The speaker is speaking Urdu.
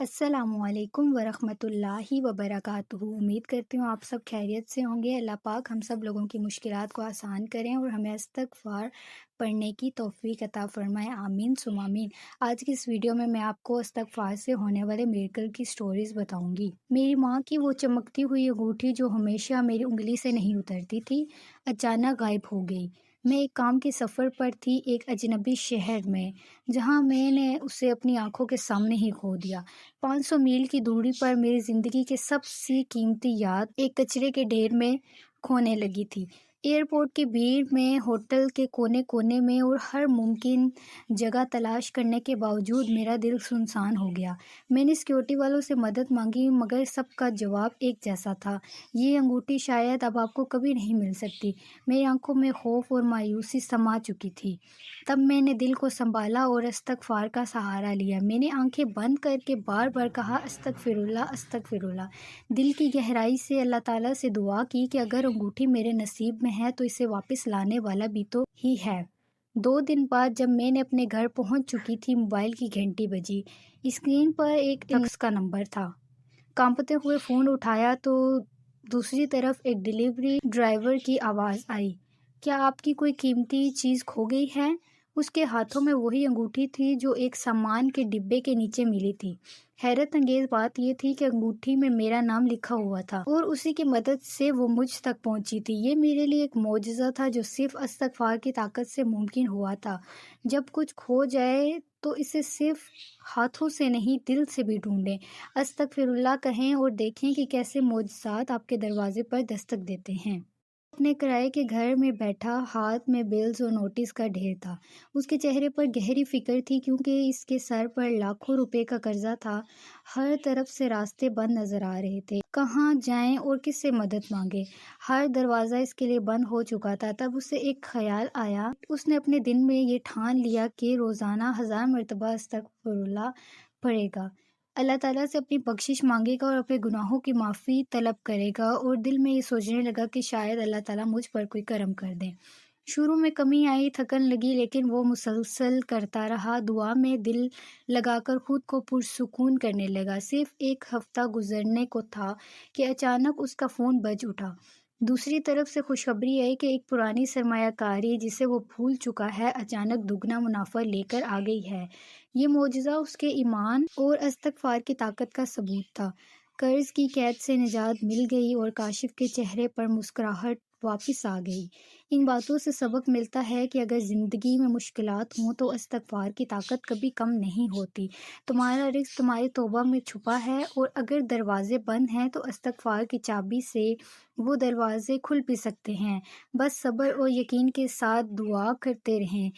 السلام علیکم ورحمۃ اللہ وبرکاتہ۔ امید کرتی ہوں آپ سب خیریت سے ہوں گے۔ اللہ پاک ہم سب لوگوں کی مشکلات کو آسان کریں اور ہمیں استغفار پڑھنے کی توفیق عطا فرمائے، آمین ثم آمین۔ آج کی اس ویڈیو میں آپ کو استغفار سے ہونے والے میریکل کی سٹوریز بتاؤں گی۔ میری ماں کی وہ چمکتی ہوئی انگوٹھی جو ہمیشہ میری انگلی سے نہیں اترتی تھی، اچانک غائب ہو گئی۔ میں ایک کام کے سفر پر تھی، ایک اجنبی شہر میں، جہاں میں نے اسے اپنی آنکھوں کے سامنے ہی کھو دیا۔ 500 میل کی دوری پر میری زندگی کے سب سے قیمتی یاد ایک کچرے کے ڈھیر میں کھونے لگی تھی۔ ایئرپورٹ کی بھیڑ میں، ہوٹل کے کونے کونے میں اور ہر ممکن جگہ تلاش کرنے کے باوجود میرا دل سنسان ہو گیا۔ میں نے سیکیورٹی والوں سے مدد مانگی، مگر سب کا جواب ایک جیسا تھا: یہ انگوٹھی شاید اب آپ کو کبھی نہیں مل سکتی۔ میری آنکھوں میں خوف اور مایوسی سما چکی تھی۔ تب میں نے دل کو سنبھالا اور استغفار کا سہارا لیا۔ میں نے آنکھیں بند کر کے بار بار کہا: استغفر اللہ، استغفر اللہ۔ دل کی گہرائی سے اللہ تعالیٰ سے دعا کی کہ اگر انگوٹھی میرے نصیب میں ہے تو اسے واپس لانے والا بھی تو ہی ہے۔ 2 دن بعد جب میں نے اپنے گھر پہنچ چکی تھی، موبائل کی گھنٹی بجی۔ اسکرین پر ایک شخص کا نمبر تھا۔ کانپتے ہوئے فون اٹھایا تو دوسری طرف ایک ڈیلیوری ڈرائیور کی آواز آئی: کیا آپ کی کوئی قیمتی چیز کھو گئی ہے؟ اس کے ہاتھوں میں وہی انگوٹھی تھی جو ایک سامان کے ڈبے کے نیچے ملی تھی۔ حیرت انگیز بات یہ تھی کہ انگوٹھی میں میرا نام لکھا ہوا تھا اور اسی کی مدد سے وہ مجھ تک پہنچی تھی۔ یہ میرے لیے ایک معجزہ تھا جو صرف استغفار کی طاقت سے ممکن ہوا تھا۔ جب کچھ کھو جائے تو اسے صرف ہاتھوں سے نہیں، دل سے بھی ڈھونڈیں، استغفر اللہ کہیں اور دیکھیں کہ کیسے معجزات آپ کے دروازے پر دستک دیتے ہیں۔ اپنے کرائے کے گھر میں بیٹھا، ہاتھ میں بلز اور نوٹس کا ڈھیر تھا۔ اس کے چہرے پر گہری فکر تھی کیونکہ اس کے سر پر لاکھوں روپے کا قرضہ تھا۔ ہر طرف سے راستے بند نظر آ رہے تھے، کہاں جائیں اور کس سے مدد مانگے۔ ہر دروازہ اس کے لیے بند ہو چکا تھا۔ تب اسے ایک خیال آیا۔ اس نے اپنے دل میں یہ ٹھان لیا کہ روزانہ 1000 مرتبہ استغفر اللہ پڑھے گا، اللہ تعالیٰ سے اپنی بخشش مانگے گا اور اپنے گناہوں کی معافی طلب کرے گا، اور دل میں یہ سوچنے لگا کہ شاید اللہ تعالیٰ مجھ پر کوئی کرم کر دے۔ شروع میں کمی آئی، تھکن لگی، لیکن وہ مسلسل کرتا رہا، دعا میں دل لگا کر خود کو پرسکون کرنے لگا۔ صرف ایک ہفتہ گزرنے کو تھا کہ اچانک اس کا فون بج اٹھا۔ دوسری طرف سے خوشخبری آئی کہ ایک پرانی سرمایہ کاری جسے وہ بھول چکا ہے، اچانک دگنا منافع لے کر آ گئی ہے۔ یہ معجزہ اس کے ایمان اور استغفار کی طاقت کا ثبوت تھا۔ قرض کی قید سے نجات مل گئی اور کاشف کے چہرے پر مسکراہٹ واپس آ گئی۔ ان باتوں سے سبق ملتا ہے کہ اگر زندگی میں مشکلات ہوں تو استغفار کی طاقت کبھی کم نہیں ہوتی۔ تمہارا رزق تمہاری توبہ میں چھپا ہے، اور اگر دروازے بند ہیں تو استغفار کی چابی سے وہ دروازے کھل بھی سکتے ہیں۔ بس صبر اور یقین کے ساتھ دعا کرتے رہیں۔